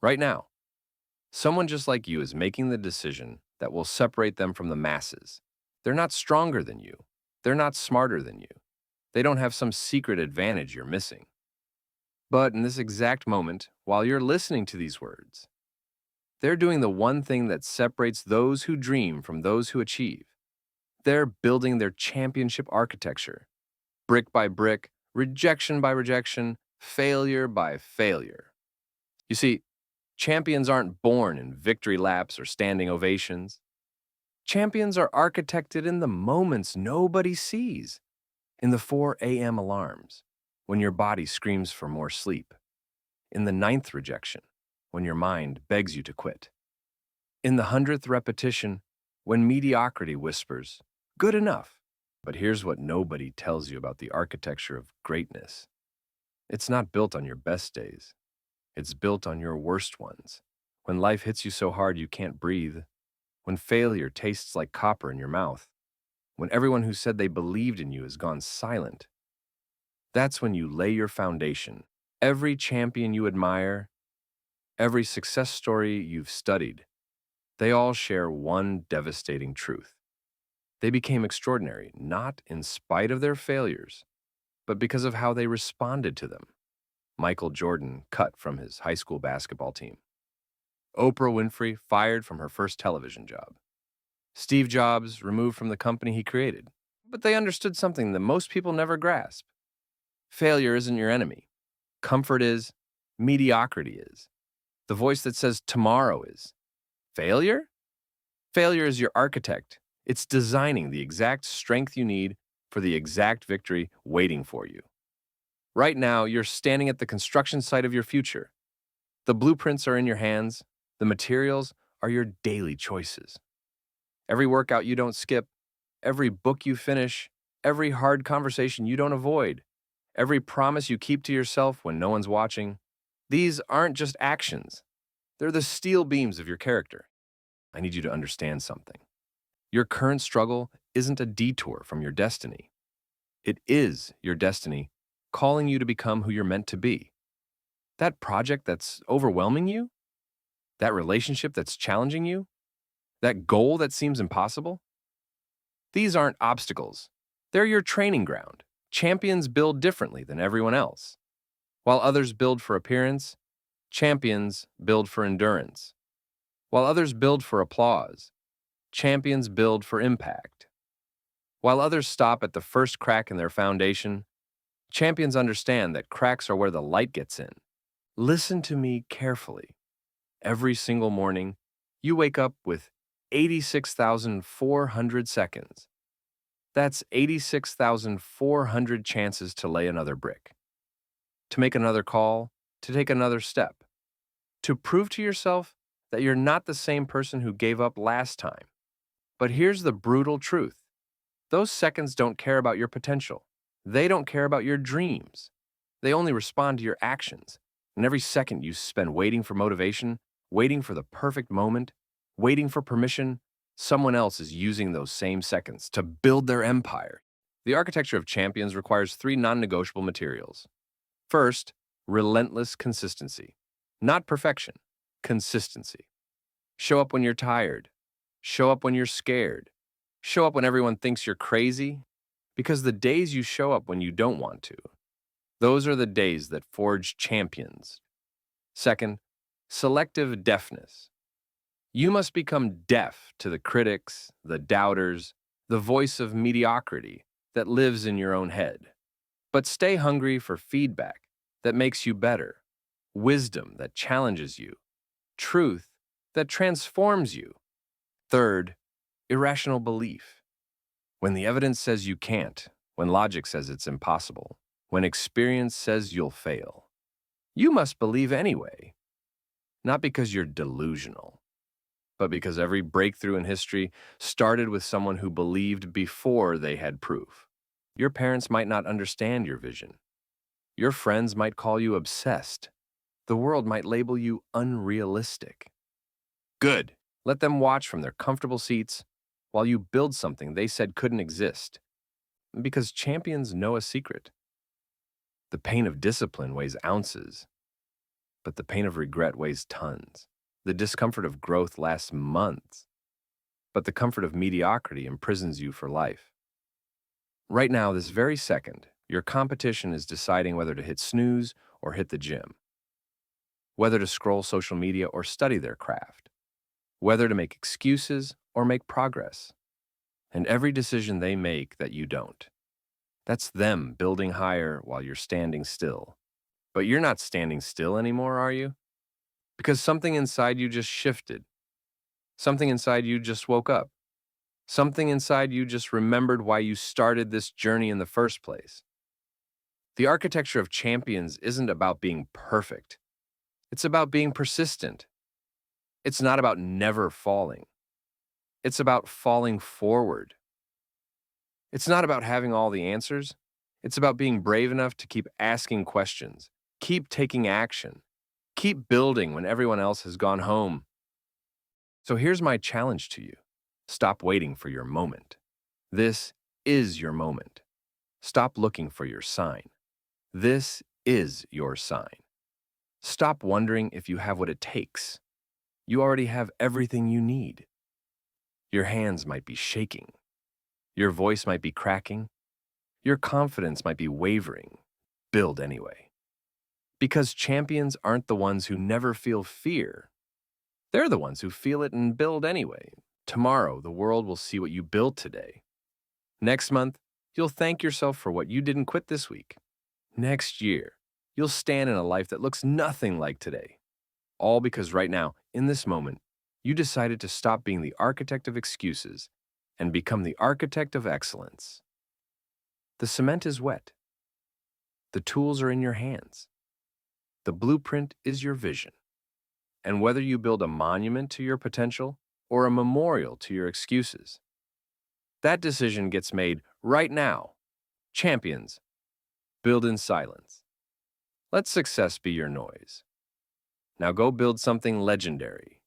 Right now, someone just like you is making the decision that will separate them from the masses. They're not stronger than you. They're not smarter than you. They don't have some secret advantage you're missing. But in this exact moment, while you're listening to these words, they're doing the one thing that separates those who dream from those who achieve. They're building their championship architecture, brick by brick, rejection by rejection, failure by failure. You see, champions aren't born in victory laps or standing ovations. Champions are architected in the moments nobody sees, in the 4 a.m. alarms, when your body screams for more sleep, in the ninth rejection, when your mind begs you to quit, in the 100th repetition, when mediocrity whispers, good enough. But here's what nobody tells you about the architecture of greatness. It's not built on your best days. It's built on your worst ones. When life hits you so hard you can't breathe, when failure tastes like copper in your mouth, when everyone who said they believed in you has gone silent, that's when you lay your foundation. Every champion you admire, every success story you've studied, they all share one devastating truth. They became extraordinary, not in spite of their failures, but because of how they responded to them. Michael Jordan cut from his high school basketball team. Oprah Winfrey fired from her first television job. Steve Jobs removed from the company he created. But they understood something that most people never grasp. Failure isn't your enemy. Comfort is. Mediocrity is. The voice that says tomorrow is. Failure? Failure is your architect. It's designing the exact strength you need for the exact victory waiting for you. Right now, you're standing at the construction site of your future. The blueprints are in your hands. The materials are your daily choices. Every workout you don't skip, every book you finish, every hard conversation you don't avoid, every promise you keep to yourself when no one's watching, these aren't just actions. They're the steel beams of your character. I need you to understand something. Your current struggle isn't a detour from your destiny. It is your destiny calling you to become who you're meant to be. That project that's overwhelming you, that relationship that's challenging you, that goal that seems impossible, these aren't obstacles. They're your training ground. Champions build differently than everyone else. While others build for appearance, champions build for endurance. While others build for applause, champions build for impact. While others stop at the first crack in their foundation, champions understand that cracks are where the light gets in. Listen to me carefully. Every single morning, you wake up with 86,400 seconds. That's 86,400 chances to lay another brick, to make another call, to take another step, to prove to yourself that you're not the same person who gave up last time. But here's the brutal truth. Those seconds don't care about your potential. They don't care about your dreams. They only respond to your actions. And every second you spend waiting for motivation, waiting for the perfect moment, waiting for permission, someone else is using those same seconds to build their empire. The architecture of champions requires three non-negotiable materials. First, relentless consistency. Not perfection, consistency. Show up when you're tired. Show up when you're scared. Show up when everyone thinks you're crazy. Because the days you show up when you don't want to, those are the days that forge champions. Second, selective deafness. You must become deaf to the critics, the doubters, the voice of mediocrity that lives in your own head. But stay hungry for feedback that makes you better, wisdom that challenges you, truth that transforms you. Third, irrational belief. When the evidence says you can't, when logic says it's impossible, when experience says you'll fail, you must believe anyway. Not because you're delusional, but because every breakthrough in history started with someone who believed before they had proof. Your parents might not understand your vision. Your friends might call you obsessed. The world might label you unrealistic. Good. Let them watch from their comfortable seats while you build something they said couldn't exist. Because champions know a secret. The pain of discipline weighs ounces. but the pain of regret weighs tons. The discomfort of growth lasts months, but the comfort of mediocrity imprisons you for life. Right now, this very second, your competition is deciding whether to hit snooze or hit the gym, whether to scroll social media or study their craft, whether to make excuses or make progress. And every decision they make that you don't, that's them building higher while you're standing still. But you're not standing still anymore, are you? Because something inside you just shifted. Something inside you just woke up. Something inside you just remembered why you started this journey in the first place. The architecture of champions isn't about being perfect. It's about being persistent. It's not about never falling. It's about falling forward. It's not about having all the answers. It's about being brave enough to keep asking questions, keep taking action, keep building when everyone else has gone home. So here's my challenge to you. Stop waiting for your moment. This is your moment. Stop looking for your sign. This is your sign. Stop wondering if you have what it takes. You already have everything you need. Your hands might be shaking. Your voice might be cracking. Your confidence might be wavering. Build anyway. Because champions aren't the ones who never feel fear. They're the ones who feel it and build anyway. Tomorrow, the world will see what you built today. Next month, you'll thank yourself for what you didn't quit this week. Next year, you'll stand in a life that looks nothing like today. All because right now, in this moment, you decided to stop being the architect of excuses and become the architect of excellence. The cement is wet. The tools are in your hands. The blueprint is your vision. And whether you build a monument to your potential or a memorial to your excuses, that decision gets made right now. Champions, build in silence. Let success be your noise. Now go build something legendary.